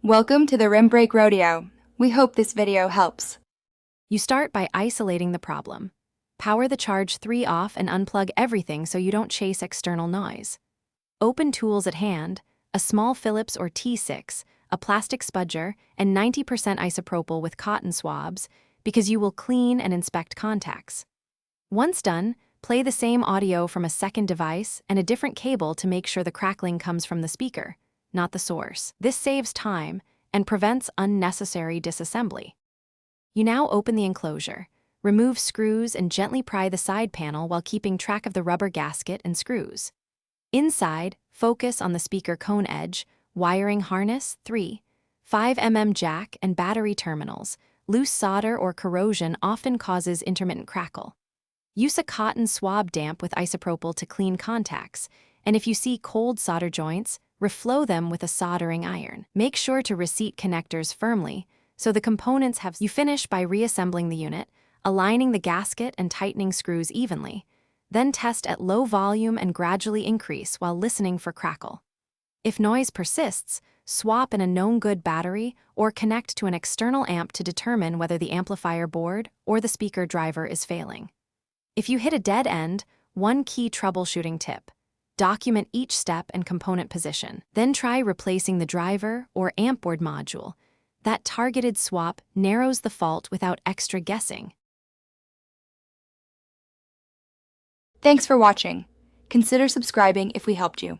Welcome to the Rim Break Rodeo. We hope this video helps. You start by isolating the problem. Power the Charge 3 off and unplug everything so you don't chase external noise. Open tools at hand, a small Phillips or T6, a plastic spudger, and 90% isopropyl with cotton swabs, because you will clean and inspect contacts. Once done, play the same audio from a second device and a different cable to make sure the crackling comes from the speaker, not the source. This saves time and prevents unnecessary disassembly. You now open the enclosure, remove screws and gently pry the side panel while keeping track of the rubber gasket and screws. Inside, focus on the speaker cone edge, wiring harness, 5mm jack and battery terminals. Loose solder or corrosion often causes intermittent crackle. Use a cotton swab damp with isopropyl to clean contacts, and if you see cold solder joints, reflow them with a soldering iron. Make sure to reseat connectors firmly so the components have. You finish by reassembling the unit, aligning the gasket and tightening screws evenly. Then test at low volume and gradually increase while listening for crackle. If noise persists, swap in a known good battery or connect to an external amp to determine whether the amplifier board or the speaker driver is failing. If you hit a dead end, one key troubleshooting tip: document each step and component position. Then try replacing the driver or amp board module. That targeted swap narrows the fault without extra guessing. Thanks for watching. Consider subscribing if we helped you.